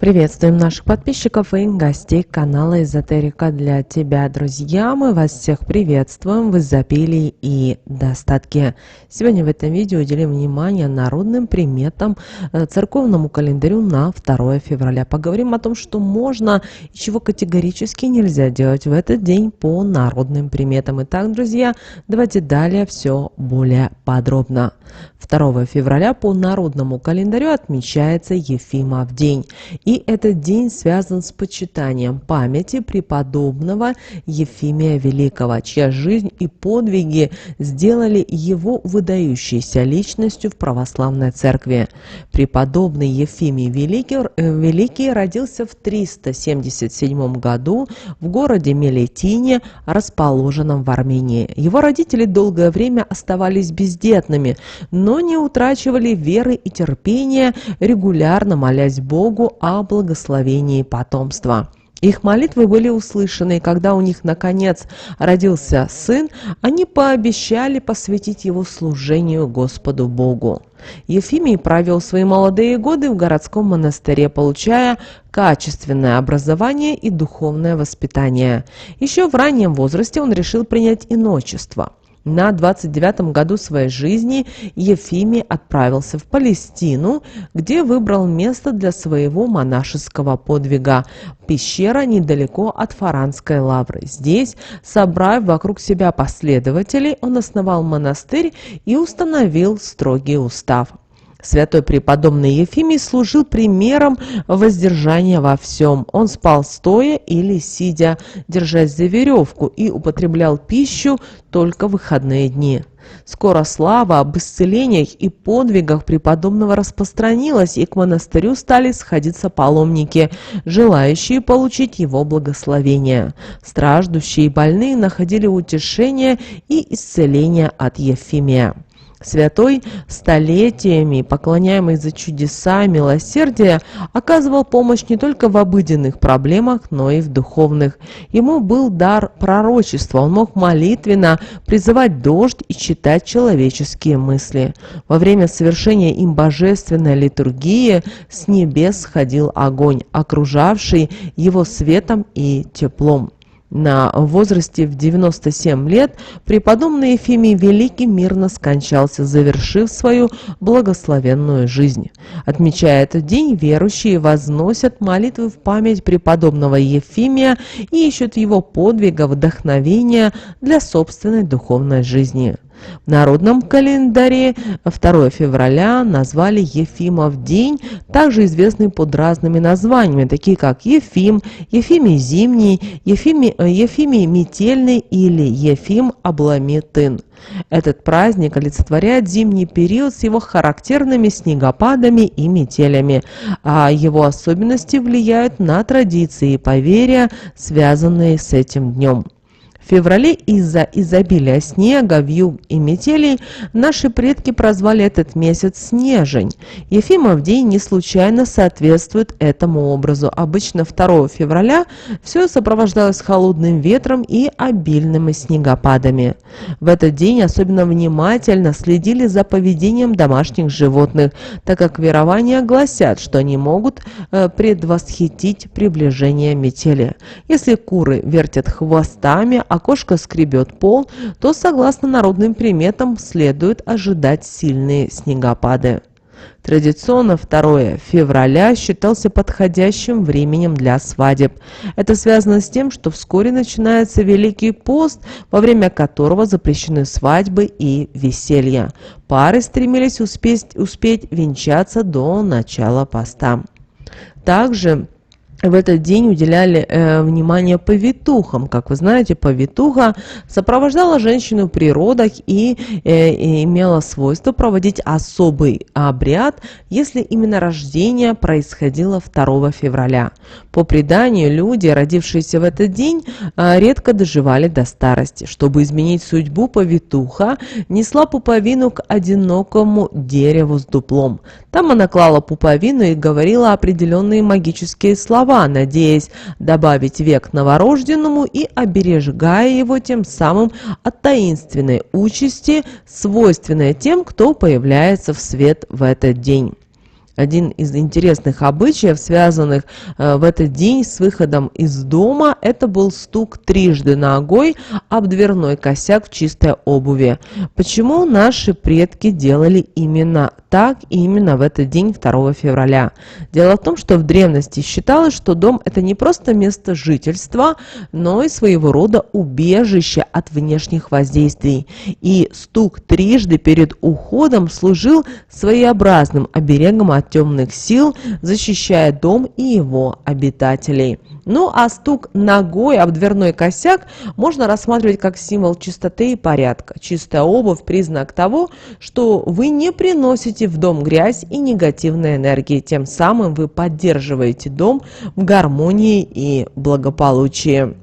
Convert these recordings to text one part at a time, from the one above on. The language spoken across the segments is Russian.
Приветствуем наших подписчиков и гостей канала Эзотерика для тебя, друзья. Мы вас всех приветствуем в изобилии и достатке. Сегодня в этом видео уделим внимание народным приметам, церковному календарю на 2 февраля. Поговорим о том, что можно и чего категорически нельзя делать в этот день по народным приметам. Итак, друзья, давайте далее все более подробно. 2 февраля по народному календарю отмечается Ефимов день. И этот день связан с почитанием памяти преподобного Ефимия Великого, чья жизнь и подвиги сделали его выдающейся личностью в православной церкви. Преподобный Ефимий Великий родился в 377 году в городе Мелетине, расположенном в Армении. Его родители долгое время оставались бездетными, но не утрачивали веры и терпения, регулярно молясь Богу о благословении потомства. Их молитвы были услышаны, и когда у них, наконец, родился сын, они пообещали посвятить его служению Господу Богу. Ефимий провел свои молодые годы в городском монастыре, получая качественное образование и духовное воспитание. Еще в раннем возрасте он решил принять иночество. На 29-м году своей жизни Ефимий отправился в Палестину, где выбрал место для своего монашеского подвига – пещера недалеко от Фаранской лавры. Здесь, собрав вокруг себя последователей, он основал монастырь и установил строгий устав. Святой преподобный Ефимий служил примером воздержания во всем. Он спал стоя или сидя, держась за веревку, и употреблял пищу только в выходные дни. Скоро слава об исцелениях и подвигах преподобного распространилась, и к монастырю стали сходиться паломники, желающие получить его благословение. Страждущие и больные находили утешение и исцеление от Ефимия. Святой, столетиями поклоняемый за чудеса и милосердие, оказывал помощь не только в обыденных проблемах, но и в духовных. Ему был дар пророчества, он мог молитвенно призывать дождь и читать человеческие мысли. Во время совершения им божественной литургии с небес сходил огонь, окружавший его светом и теплом. В возрасте в 97 лет преподобный Ефимий Великий мирно скончался, завершив свою благословенную жизнь. Отмечая этот день, верующие возносят молитвы в память преподобного Ефимия и ищут его подвига вдохновения для собственной духовной жизни. В народном календаре 2 февраля назвали Ефимов день, также известный под разными названиями, такие как Ефим, Ефимий Зимний, Ефимий Метельный или Ефим Обламитын. Этот праздник олицетворяет зимний период с его характерными снегопадами и метелями, а его особенности влияют на традиции и поверья, связанные с этим днем. В феврале из-за изобилия снега, вьюг и метелей наши предки прозвали этот месяц Снежень. Ефимов день не случайно соответствует этому образу. Обычно 2 февраля все сопровождалось холодным ветром и обильными снегопадами. В этот день особенно внимательно следили за поведением домашних животных, так как верования гласят, что они могут предвосхитить приближение метели. Если куры вертят хвостами, а кошка скребет пол, то, согласно народным приметам, следует ожидать сильные снегопады. Традиционно 2 февраля считался подходящим временем для свадеб. Это связано с тем, что вскоре начинается Великий пост, во время которого запрещены свадьбы и веселья. Пары стремились успеть венчаться до начала поста. Также в этот день уделяли внимание повитухам. Как вы знаете, повитуха сопровождала женщину при родах и имела свойство проводить особый обряд, если именно рождение происходило 2 февраля. По преданию, люди, родившиеся в этот день, редко доживали до старости. Чтобы изменить судьбу, повитуха несла пуповину к одинокому дереву с дуплом. Там она клала пуповину и говорила определенные магические слова, надеясь добавить век новорожденному и оберегая его тем самым от таинственной участи, свойственной тем, кто появляется в свет в этот день. Один из интересных обычаев, связанных в этот день с выходом из дома, это был стук трижды ногой об дверной косяк в чистой обуви. Почему наши предки делали именно так и именно в этот день, 2 февраля? Дело в том, что в древности считалось, что дом – это не просто место жительства, но и своего рода убежище от внешних воздействий. И стук трижды перед уходом служил своеобразным оберегом от темных сил, защищая дом и его обитателей. Ну а стук ногой об дверной косяк можно рассматривать как символ чистоты и порядка. Чистая обувь – признак того, что вы не приносите в дом грязь и негативные энергии. Тем самым вы поддерживаете дом в гармонии и благополучии.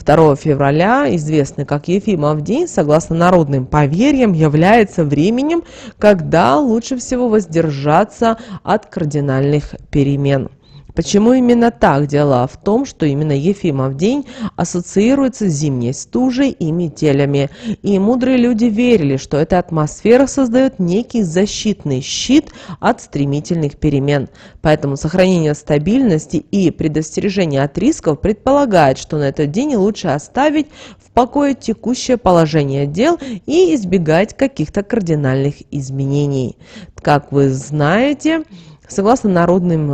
2 февраля, известный как Ефимов день, согласно народным поверьям, является временем, когда лучше всего воздержаться от кардинальных перемен. Почему именно так? Дело в том, что именно Ефимов день ассоциируется с зимней стужей и метелями. И мудрые люди верили, что эта атмосфера создает некий защитный щит от стремительных перемен. Поэтому сохранение стабильности и предостережение от рисков предполагает, что на этот день лучше оставить в покое текущее положение дел и избегать каких-то кардинальных изменений. Как вы знаете, согласно народным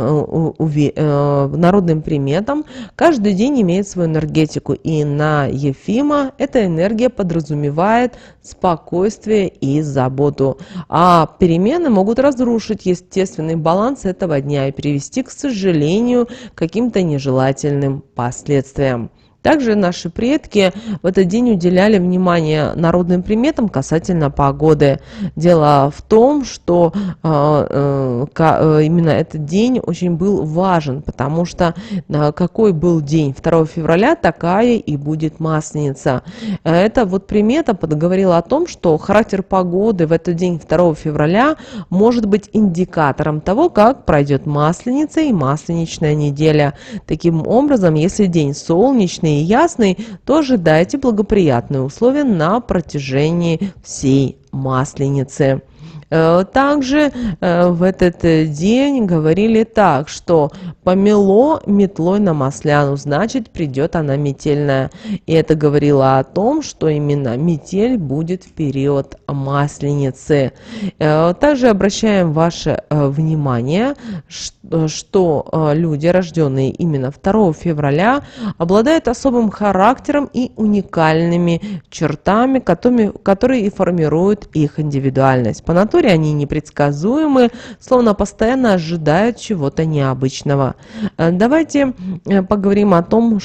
приметам, каждый день имеет свою энергетику, и на Ефима эта энергия подразумевает спокойствие и заботу. А перемены могут разрушить естественный баланс этого дня и привести, к сожалению, к каким-то нежелательным последствиям. Также наши предки в этот день уделяли внимание народным приметам касательно погоды. Дело в том, что именно этот день очень был важен, потому что какой был день 2 февраля, такая и будет Масленица. Эта вот примета говорила о том, что характер погоды в этот день 2 февраля может быть индикатором того, как пройдет Масленица и масленичная неделя. Таким образом, если день солнечный и ясный, то ожидайте благоприятные условия на протяжении всей Масленицы. Также в этот день говорили так, что помело метлой на масляну, значит придет она метельная. И это говорило о том, что именно метель будет в период Масленицы. Также обращаем ваше внимание, что люди, рожденные именно 2 февраля, обладают особым характером и уникальными чертами, которые и формируют их индивидуальность. По натуре они непредсказуемы, словно постоянно ожидают чего-то необычного. Давайте поговорим о том,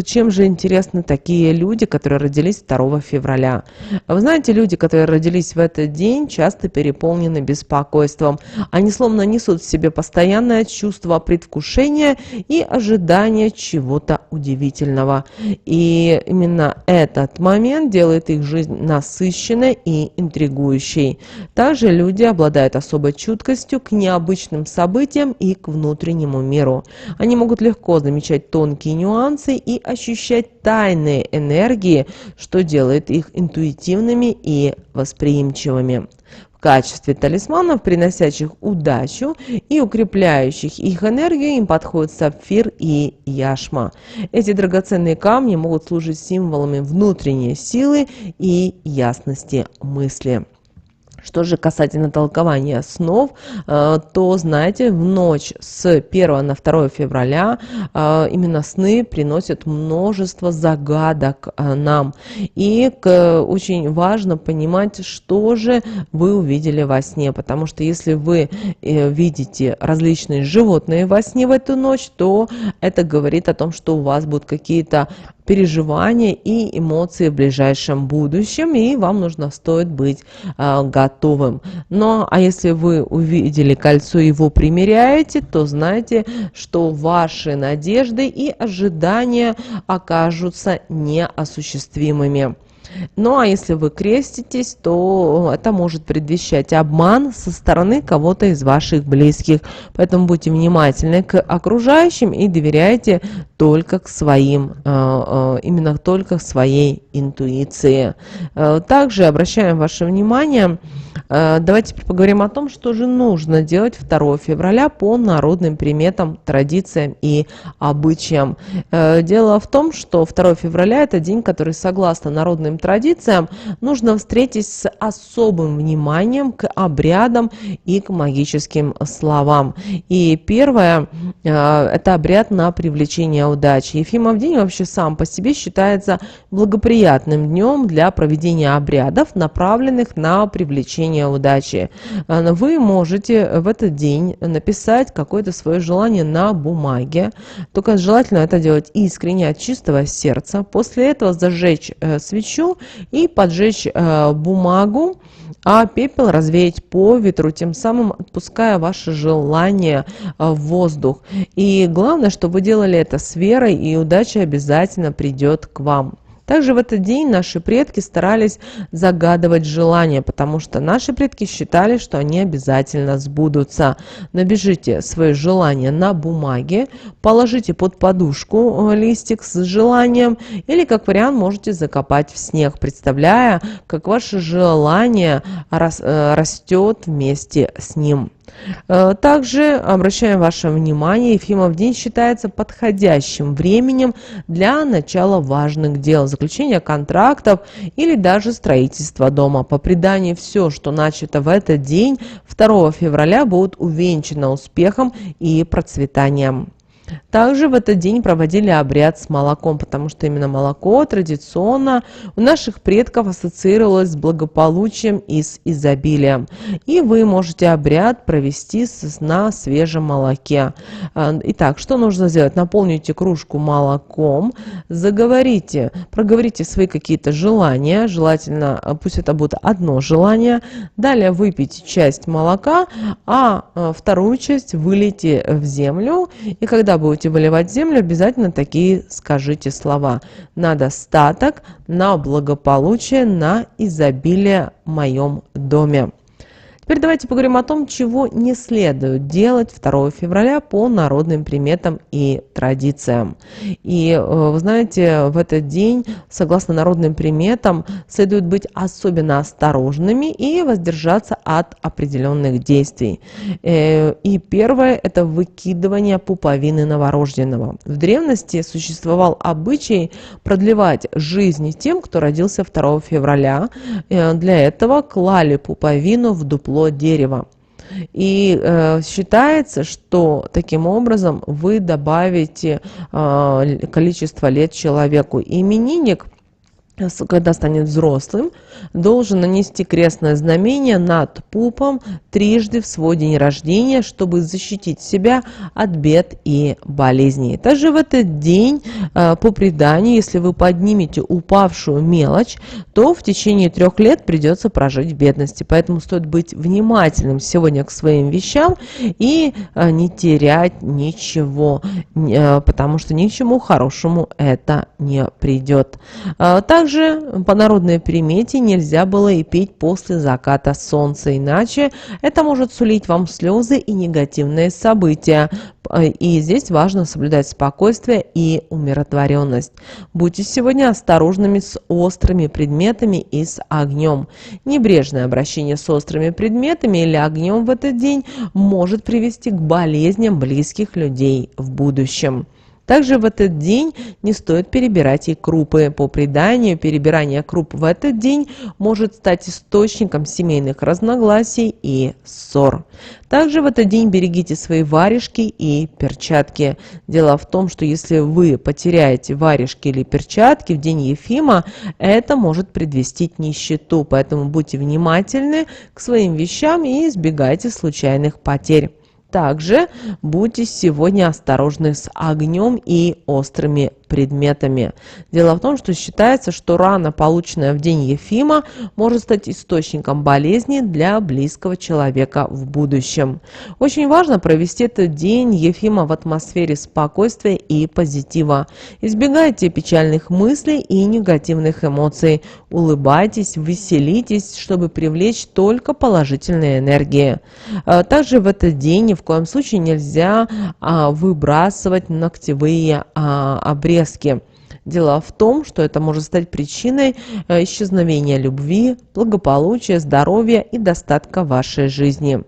чем же интересны такие люди, которые родились 2 февраля. Вы знаете, люди, которые родились в этот день, часто переполнены беспокойством. Они словно несут в себе постоянное чувство предвкушения и ожидания чего-то удивительного. И именно этот момент делает их жизнь насыщенной и интригующей. Также люди обладают особой чуткостью к необычным событиям и к внутреннему миру. Они могут легко замечать тонкие нюансы и ощущать тайные энергии, что делает их интуитивными и восприимчивыми. В качестве талисманов, приносящих удачу и укрепляющих их энергию, им подходят сапфир и яшма. Эти драгоценные камни могут служить символами внутренней силы и ясности мысли. Что же касательно толкования снов, то, знаете, в ночь с 1 на 2 февраля именно сны приносят множество загадок нам. И очень важно понимать, что же вы увидели во сне, потому что если вы видите различные животные во сне в эту ночь, то это говорит о том, что у вас будут какие-то переживания и эмоции в ближайшем будущем, и вам стоит быть готовым. А если вы увидели кольцо и его примеряете, то знайте, что ваши надежды и ожидания окажутся неосуществимыми. А если вы креститесь, то это может предвещать обман со стороны кого-то из ваших близких. Поэтому будьте внимательны к окружающим и доверяйте только к своим, именно только к своей интуиции. Также обращаем ваше внимание, давайте теперь поговорим о том, что же нужно делать 2 февраля по народным приметам, традициям и обычаям. Дело в том, что 2 февраля – это день, который, согласно народным традициям, нужно встретить с особым вниманием к обрядам и к магическим словам. И первое – это обряд на привлечение удачи. Ефимов день вообще сам по себе считается благоприятным днем для проведения обрядов, направленных на привлечение удачи. Вы можете в этот день написать какое-то свое желание на бумаге, только желательно это делать искренне, от чистого сердца. После этого зажечь свечу и поджечь бумагу, а пепел развеять по ветру, тем самым отпуская ваше желание в воздух. И главное, чтобы вы делали это с верой, и удача обязательно придет к вам. Также в этот день наши предки старались загадывать желания, потому что наши предки считали, что они обязательно сбудутся. Напишите свое желание на бумаге, положите под подушку листик с желанием или, как вариант, можете закопать в снег, представляя, как ваше желание растет вместе с ним. Также обращаем ваше внимание, Ефимов день считается подходящим временем для начала важных дел, заключения контрактов или даже строительства дома. По преданию, все, что начато в этот день, 2 февраля, будет увенчано успехом и процветанием. Также в этот день проводили обряд с молоком, потому что именно молоко традиционно у наших предков ассоциировалось с благополучием и с изобилием. И вы можете обряд провести на свежем молоке. Итак, что нужно сделать? Наполните кружку молоком, проговорите свои какие-то желания, желательно пусть это будет одно желание. Далее выпейте часть молока, а вторую часть вылейте в землю, и когда будете выливать землю, обязательно такие скажите слова: на достаток, на благополучие, на изобилие в моем доме. Теперь давайте поговорим о том, чего не следует делать 2 февраля по народным приметам и традициям. И вы знаете, в этот день, согласно народным приметам, следует быть особенно осторожными и воздержаться от определенных действий. И первое – это выкидывание пуповины новорожденного. В древности существовал обычай продлевать жизнь тем, кто родился 2 февраля. Для этого клали пуповину в дупло дерева. И считается, что таким образом вы добавите количество лет человеку. Именинник, когда станет взрослым, должен нанести крестное знамение над пупом трижды в свой день рождения, чтобы защитить себя от бед и болезней. Также в этот день, по преданию, если вы поднимете упавшую мелочь, то в течение 3 лет придется прожить в бедности. Поэтому стоит быть внимательным сегодня к своим вещам и не терять ничего, потому что ни к чему хорошему это не придет. Также по народной примете нельзя было и пить после заката солнца, иначе это может сулить вам слезы и негативные события. И здесь важно соблюдать спокойствие и умиротворенность. Будьте сегодня осторожными с острыми предметами и с огнем. Небрежное обращение с острыми предметами или огнем в этот день может привести к болезням близких людей в будущем. Также в этот день не стоит перебирать и крупы. По преданию, перебирание круп в этот день может стать источником семейных разногласий и ссор. Также в этот день берегите свои варежки и перчатки. Дело в том, что если вы потеряете варежки или перчатки в день Ефима, это может предвести к нищету. Поэтому будьте внимательны к своим вещам и избегайте случайных потерь. Также будьте сегодня осторожны с огнем и острыми предметами. Дело в том, что считается, что рана, полученная в день Ефима, может стать источником болезни для близкого человека в будущем. Очень важно провести этот день Ефима в атмосфере спокойствия и позитива. Избегайте печальных мыслей и негативных эмоций. Улыбайтесь, веселитесь, чтобы привлечь только положительные энергии. Также в этот день в коем случае нельзя выбрасывать ногтевые обрезки. Дело в том, что это может стать причиной исчезновения любви, благополучия, здоровья и достатка в вашей жизни.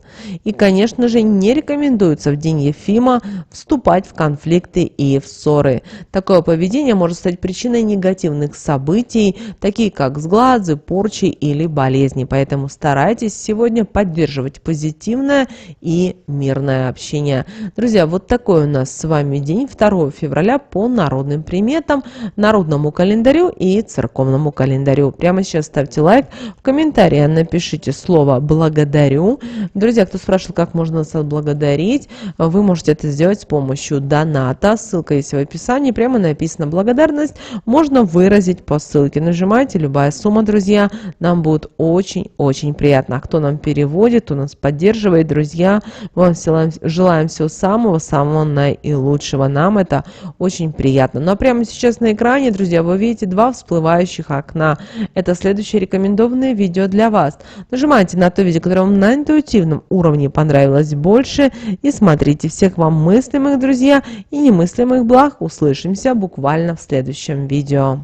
И, конечно же, не рекомендуется в день Ефима вступать в конфликты и в ссоры. Такое поведение может стать причиной негативных событий, такие как сглазы, порчи или болезни. Поэтому старайтесь сегодня поддерживать позитивное и мирное общение. Друзья, вот такой у нас с вами день, 2 февраля, по народным приметам, народному календарю и церковному календарю. Прямо сейчас ставьте лайк, в комментарии напишите слово «благодарю». Друзья, кто спрашивал, как можно нас отблагодарить, вы можете это сделать с помощью доната. Ссылка есть в описании, прямо написано «благодарность». Можно выразить по ссылке. Нажимайте, любая сумма, друзья, нам будет очень-очень приятно. А кто нам переводит, кто нас поддерживает, друзья, вам желаем всего самого-самого наилучшего. Нам это очень приятно. Ну а прямо сейчас на экране, друзья, вы видите 2 всплывающих окна. Это следующее рекомендованное видео для вас. Нажимайте на то видео, которое вам на интуитивном уровне понравилось больше, и смотрите. Всех вам мыслимых, друзья, и немыслимых благ. Услышимся буквально в следующем видео.